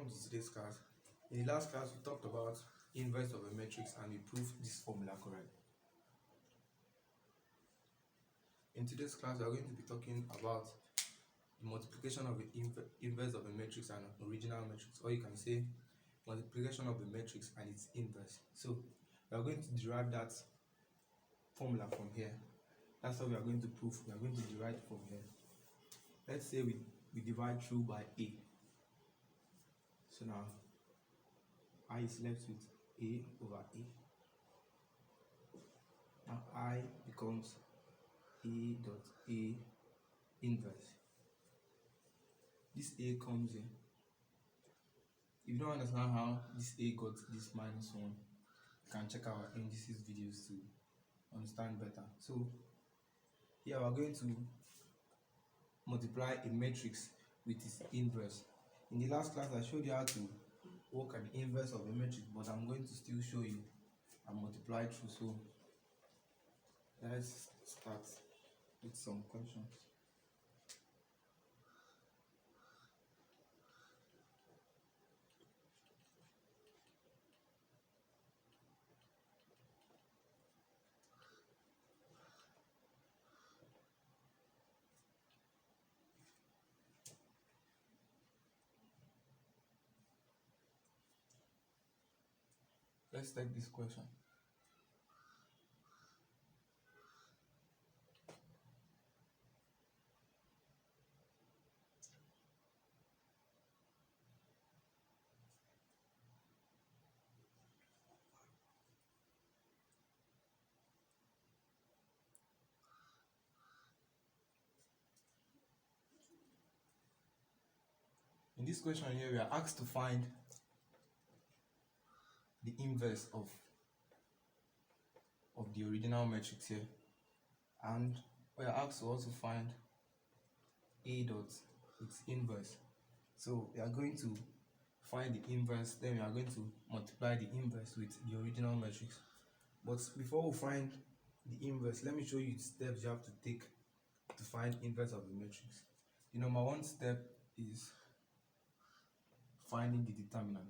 welcome to today's class. In the last class, we talked about inverse of a matrix and we proved this formula correct. In today's class, we are going to be talking about the multiplication of the inverse of a matrix and an original matrix, or you can say multiplication of a matrix and its inverse. So we are going to derive that formula from here. That's what we are going to prove. We are going to derive from here. Let's say we divide through by a. So now I is left with a over a. Now I becomes a dot a inverse. This a comes in. If you don't understand how this a got this minus 1, you can check our indices videos to understand better. So here we are going to multiply a matrix with its inverse. In the last class, I showed you how to work an inverse of a matrix, but I'm going to still show you and multiply through. So let's start with some questions. Let's take this question. In this question here, we are asked to find the inverse of the original matrix here, and we are asked to also find a dot its inverse. So we are going to find the inverse, then we are going to multiply the inverse with the original matrix. But before we find the inverse, let me show you the steps you have to take to find inverse of the matrix. The number one step is finding the determinant.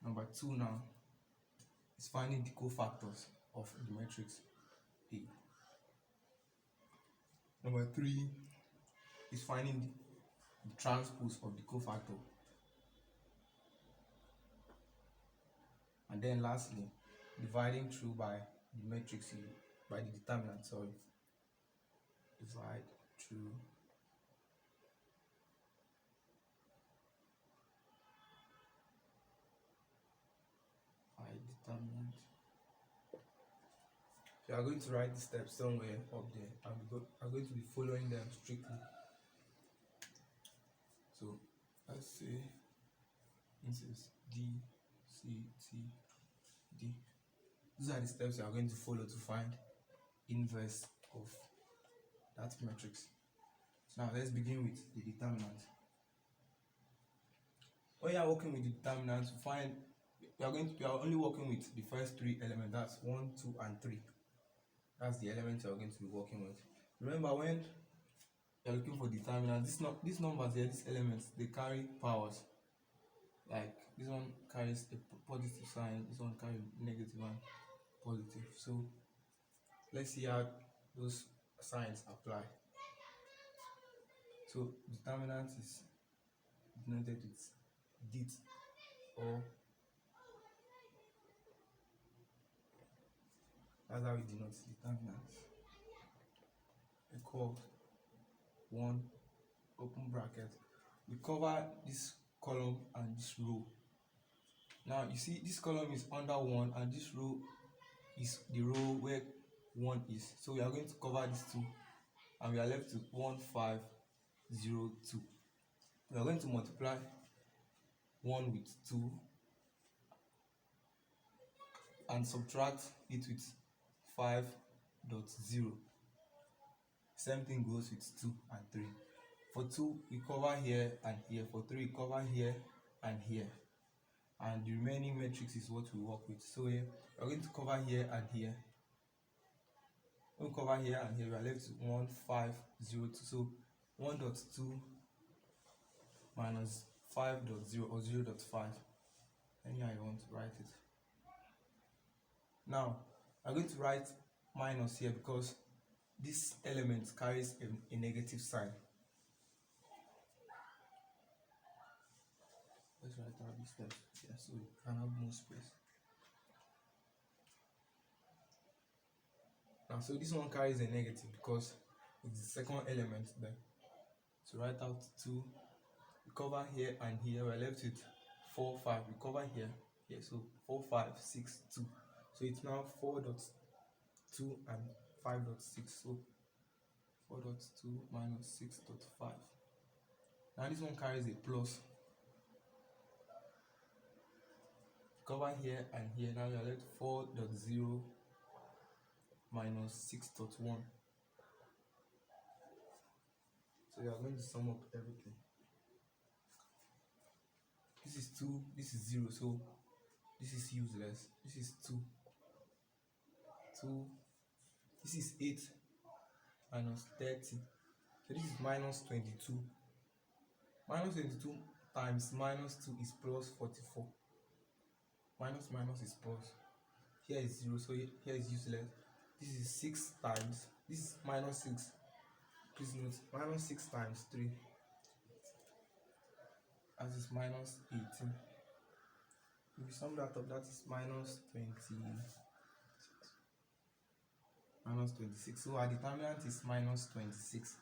Number two now is finding the cofactors of the matrix A. Number three is finding the transpose of the cofactor. And then lastly, dividing through by the matrix A, by the determinant, sorry. Divide through by determinant. So you are going to write the steps somewhere up there, and we are going to be following them strictly. So let's say this is D, C, T, D. These are the steps you are going to follow to find inverse of that matrix. So now let's begin with the determinant. When you are working with the determinant, to find we are only working with the first three elements. That's 1, 2, and 3. That's the elements you are going to be working with. Remember, when you're looking for determinant, these numbers here, these elements, they carry powers. Like this one carries a positive sign, this one carries negative and positive. So let's see how those signs apply. So determinant is denoted with dit, or that's how we denote determinant. Equal 1 open bracket. We cover this column and this row. Now you see this column is under 1 and this row is the row where 1 is. So we are going to cover these two and we are left with 1, 5, 0, 2. We are going to multiply 1 with 2 and subtract it with 5.0. Same thing goes with 2 and 3. For 2, we cover here and here. For 3, we cover here and here. And the remaining matrix is what we work with. So here, we are going to cover here and here. When we cover here and here, we are left with 1, 5, 0, 2. So 1.2 minus 5.0 or 0.5. Anyhow you want to write it. Now I'm going to write minus here because this element carries a negative sign. Let's write out these steps here so we can have more space. Now, so this one carries a negative because it's the second element there. So write out 2. We cover here and here. We're left with 4, 5. We cover here. So 4, 5, 6, 2. So it's now 4.2 and 5.6. So 4.2 minus 6.5. Now this one carries a plus. Cover here and here. Now we are left 4.0 minus 6.1. So we are going to sum up everything. This is 2, this is 0, so this is useless. This is 2. This is 8 minus 30. So this is minus 22. Minus 22 times minus 2 is plus 44. Minus minus is plus. Here is 0, so here is useless. This is 6 times. This is minus 6. Please note, minus 6 times 3. As is minus 18. If you sum that up, that is minus 26. So our determinant is minus 26.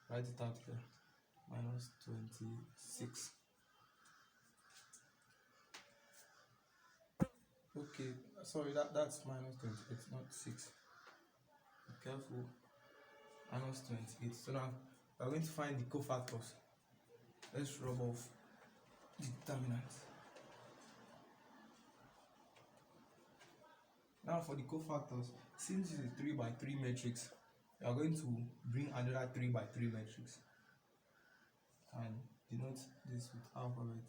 Write it out here. Minus 26. Okay, sorry, that's minus 28, not 6. Be careful. Minus 28. So now we're going to find the cofactors. Let's rub off the determinants. Now for the cofactors, since it's a 3 by 3 matrix, we are going to bring another 3 by 3 matrix and denote this with alphabet.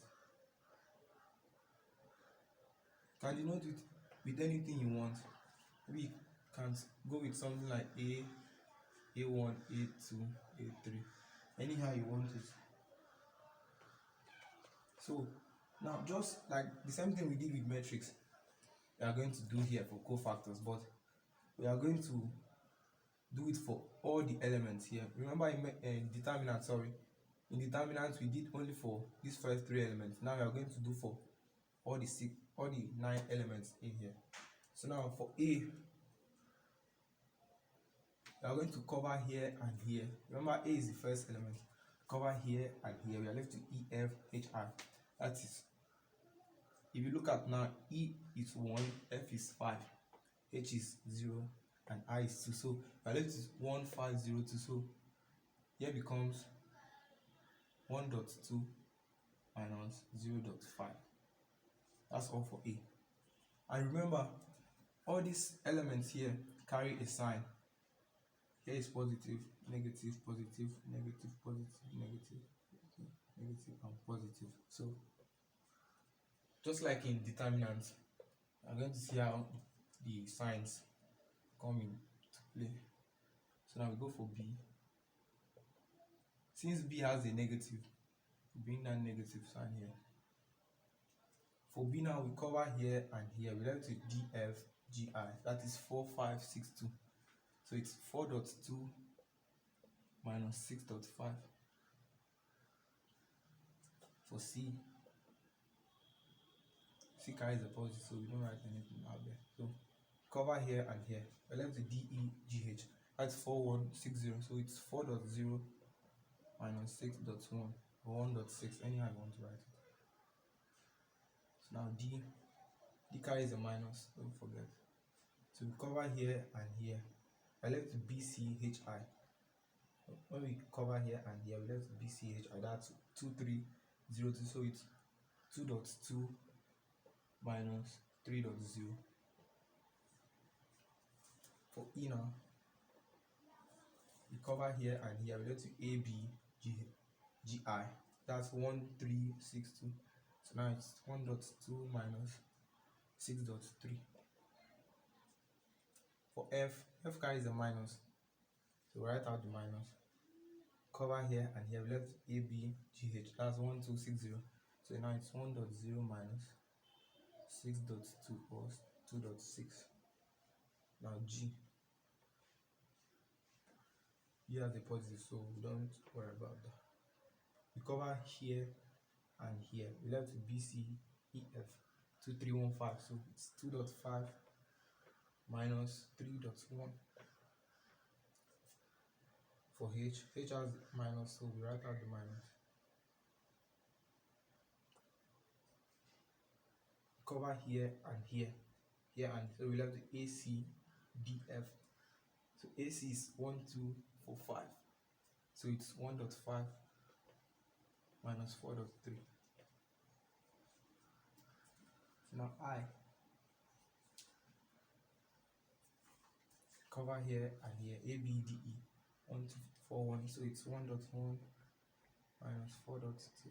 You can denote it with anything you want. Maybe you can go with something like A, A1, A2, A3, anyhow you want it. So now just like the same thing we did with matrix, we are going to do here for cofactors, but we are going to do it for all the elements here. Remember in determinant, in determinant we did only for these first 3 elements. Now we are going to do for all the 9 elements in here. So now for A, we are going to cover here and here. Remember A is the first element. Cover here and here. We are left to E, F, H, I. That is, if you look at now, E is 1, F is 5, H is 0, and I is 2. So we are left with 1, 5, 0, 2. So here becomes 1.2 minus 0.5. That's all for A. And remember, all these elements here carry a sign. Here is positive, negative, positive, negative, positive, negative, negative, and positive. So just like in determinants, I'm going to see how the signs come into play. So now we go for B. Since B has a negative, we bring that negative sign here. For B now, we cover here and here. We left with D, F, G, I. That is 4, 5, 6, 2. So it's 4.2 minus 6.5. For C carries a positive, so we don't write anything out there. So cover here and here. We're left with D, E, G, H. That's 4, 1, 6, 0. So it's 4.0 minus 6.1 or 1.6, anyhow you want to write it. So now D carries a minus, don't forget. So we cover here and here. I left to B, C, H, I. When we cover here and here, we left B, C, H, I. That's 2, 3, 0, 2. So it's 2.2 minus 3.0. For E now, we cover here and here. We left to A, B, G, I. That's 1, 3, 6, 2. So now it's 1.2 minus 6.3. For F carries a minus. So write out the minus. cover here and here, we left A, B, G, H. That's 1, 2, 6, 0. So now it's 1.0 minus 6.2 plus 2.6. Now G. Here are the positive, so we don't worry about that. We cover here and here. We left B, C, E, F. 2, 3, 1, 5. So it's 2.5 minus 3.1. For H has minus, so we write out the minus. Cover here and here, and so we left the AC, BF. So AC is 1, 2, 4, 5. So it's 1.5 minus 4.3. So now I cover here and here, A, B, D, E. 1, 2, 4, 1. So it's 1.1 minus 4.2.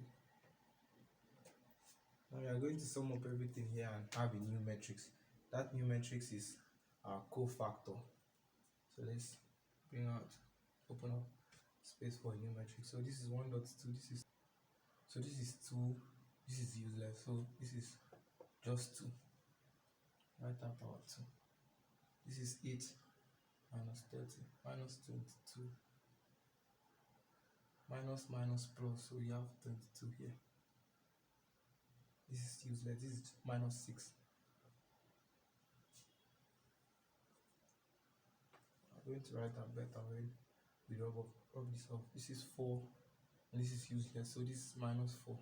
Now we are going to sum up everything here and have a new matrix. That new matrix is our cofactor. So let's open up space for a new matrix. So this is 1.2, this is 2, this is useless, so this is just 2. Write out our 2. This is 8 minus 30 minus 22 minus plus, so we have 22 here. This is useless, this is minus 6. I'm going to write that better way. We rub this off. This is 4 and this is useless, so this is minus 4.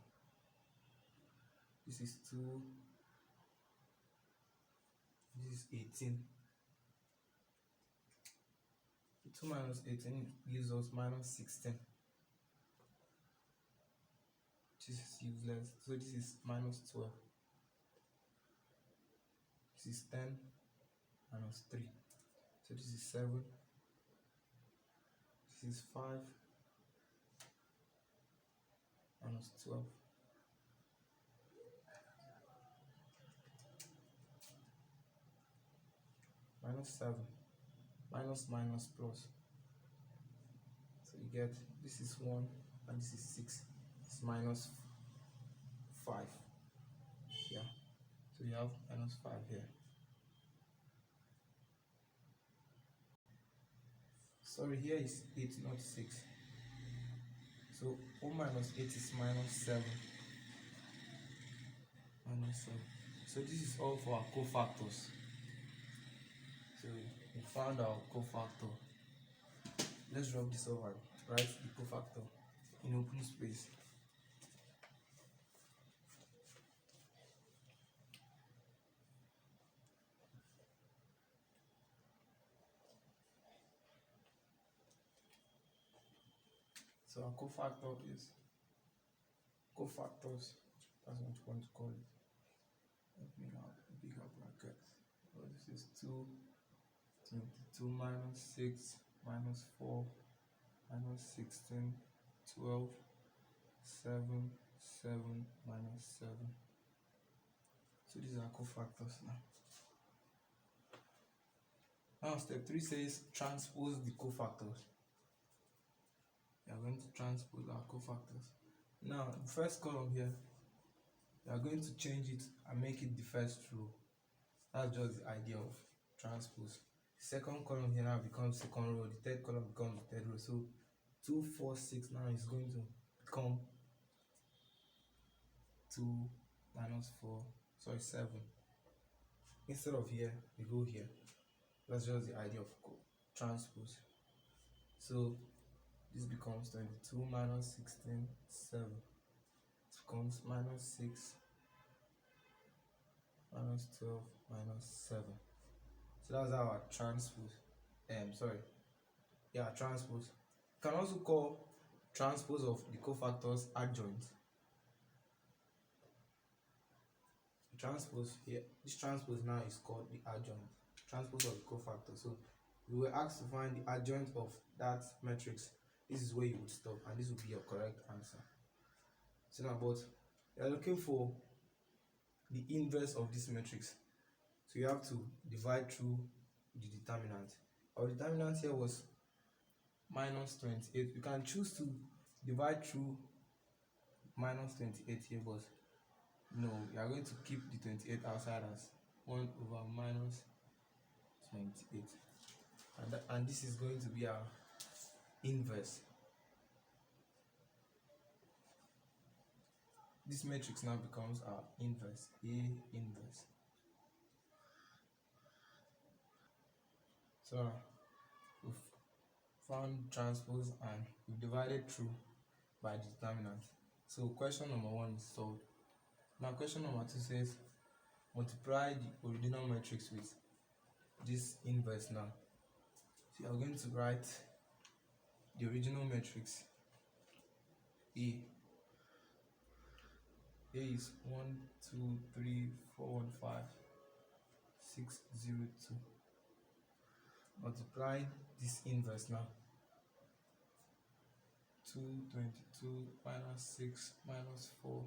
This is 2. This is 18. 2 minus 18 gives us minus 16. This is useless, so this is minus 12. This is 10 minus 3. So this is 7. This is 5 minus 12. Minus 7. Minus plus. So you get this is 1 and this is 6. It's minus 5. Yeah. So you have minus 5 here. Sorry, here is 8, not 6. So 1 minus 8 is minus 7. Minus 7. So this is all for our cofactors. So we found our cofactor. Let's rub this over. Write the cofactor in open space. So our cofactor is cofactors. That's what you want to call it. Opening out a bigger bracket. So this is 2, 22 minus 6 minus 4 minus 16, 12, 7, 7 minus 7. So these are cofactors now. Now step 3 says transpose the cofactors. We are going to transpose our cofactors. Now the first column here, we are going to change it and make it the first row. That's just the idea of transpose. The second column here now becomes second row, the third column becomes the third row. So 2, 4, 6 now is going to become 2 minus 4, sorry, 7. Instead of here, we go here. That's just the idea of transpose. So this becomes 22 minus 16, 7. It becomes minus 6 minus 12 minus 7. So that's our transpose. Transpose. You can also call transpose of the cofactors adjoint. Transpose here, this transpose now is called the adjoint. Transpose of the cofactor. So we were asked to find the adjoint of that matrix. This is where you would stop, and this would be your correct answer. So now, but you are looking for the inverse of this matrix. So you have to divide through the determinant. Our determinant here was minus 28. You can choose to divide through minus 28 here, but no, you are going to keep the 28 outside as 1 over minus 28. And this is going to be our inverse. This matrix now becomes our inverse, A inverse. So we've found transpose and we've divided through by the determinant. So question number 1 is solved. Now question number 2 says multiply the original matrix with this inverse now. So you are going to write the original matrix A. A is 1, 2, 3, 4, 1, 5, 6, 0, 2. Multiply this inverse now. 2, 22, minus 6, minus 4,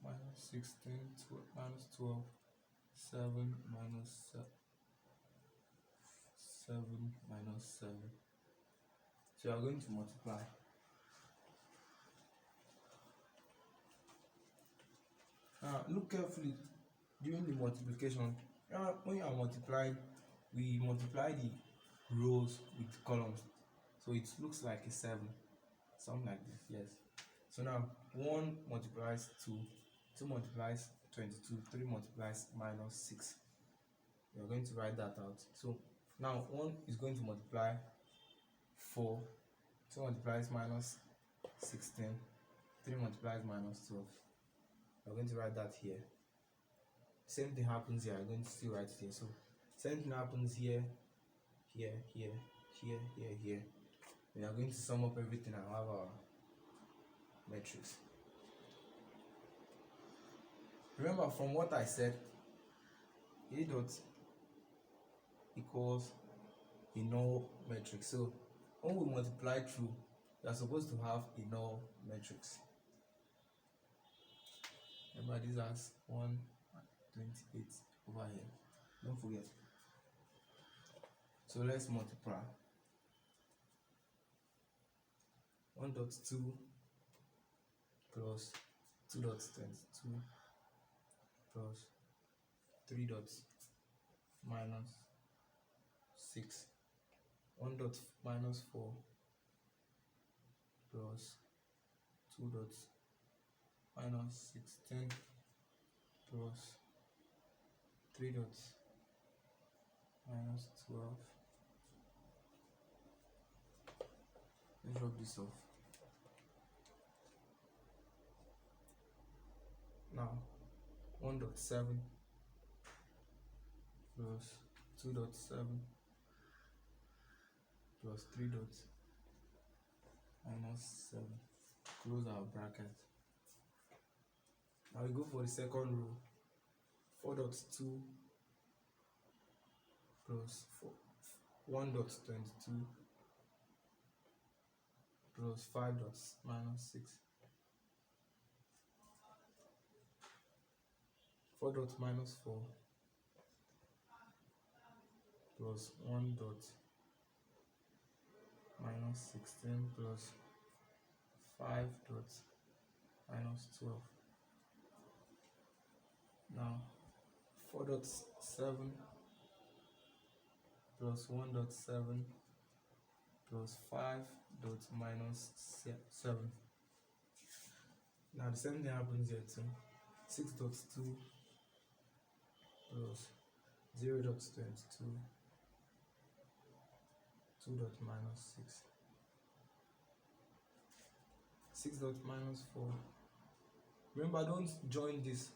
minus 16, minus 12, 7, minus 7, minus 7. So you are going to multiply. Look carefully during the multiplication. When you are multiplying, we multiply the rows with columns, so it looks like a 7, something like this. Yes. So now 1 multiplies 2, 2 multiplies 22, 3 multiplies minus 6. We are going to write that out. So now 1 is going to multiply 4, 2 multiplies minus 16, 3 multiplies minus 12. We are going to write that here. Same thing happens here. I'm going to still write it here. So same thing happens here, here, here, here, here, here. We are going to sum up everything and have our matrix. Remember from what I said, A dot equals a null matrix. So when we multiply through, we are supposed to have a null matrix. Remember, this has 128 over here. Don't forget. So let's multiply. 1.2 plus 2.22 plus 3 dots minus 6. 1 dot minus 4 plus 2 dots minus 16 plus 3 dots minus 12. Let's rub this off. Now 1.7 plus 2.7 plus 3 dots minus 7. Close our bracket. Now we go for the second row. 4.2 plus 1.22 plus 5 dots minus 6. 4 dot minus 4 plus 1 dot minus 16 plus 5 dot minus 12. Now 4.7 plus 1.7 plus 5 dot minus 7. Now the same thing happens here too. 6.2 plus 0.22 2 dot minus 6. 6 dot minus 4. Remember, don't join this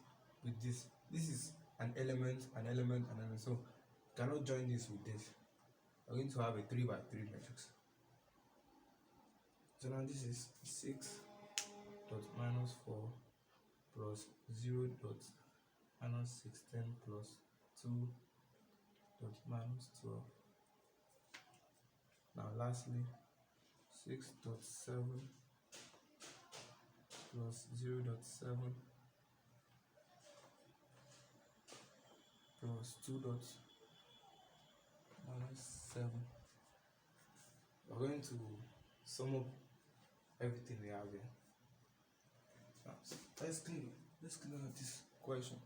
with this. This is an element, an element, an element. So you cannot join this with this. We're going to have a 3 by 3 matrix. So now this is 6 dot minus 4 plus 0 dot minus 16 plus 2 dot minus 12. Now lastly 6.7 plus 0.7 plus 2 dot minus 7. we're going to sum up everything we have here. Now, let's clean up this question,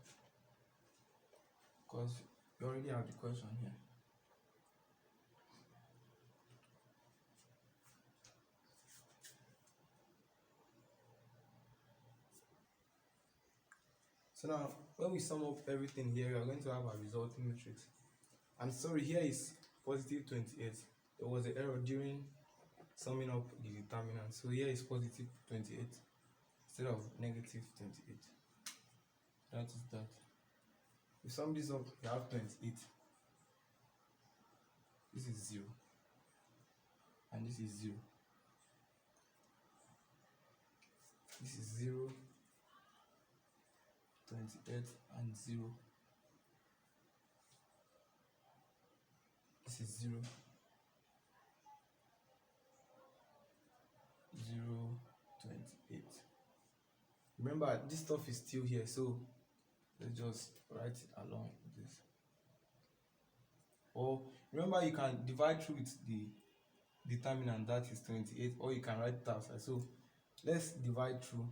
because you already have the question here. So now, when we sum up everything here, we are going to have a resulting matrix. And sorry, here is positive 28. There was an error during summing up the determinant. So here is positive 28 instead of negative 28. That is that. We sum this up, we have 28. This is 0. And this is 0. This is 0, 28, and 0. This is 0, 0, 28. Remember, this stuff is still here, so let's just write it along with this. Or remember, you can divide through with the determinant, that is 28, or you can write it outside. So let's divide through.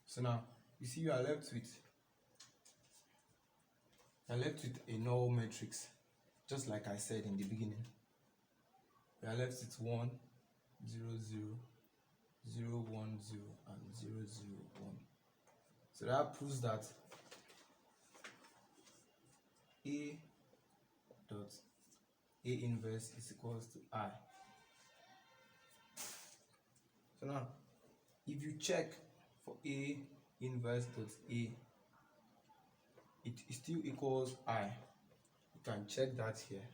So now you see you are left with a null matrix, just like I said in the beginning. We are left with 1, 0, 0, 0, 1, 0, and 0, 0, 1. So that proves that A dot A inverse is equals to I. So now, if you check for A inverse dot A, it still equals I. You can check that here.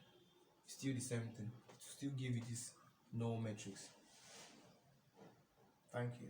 It's still the same thing. It will still give you this null matrix. Thank you.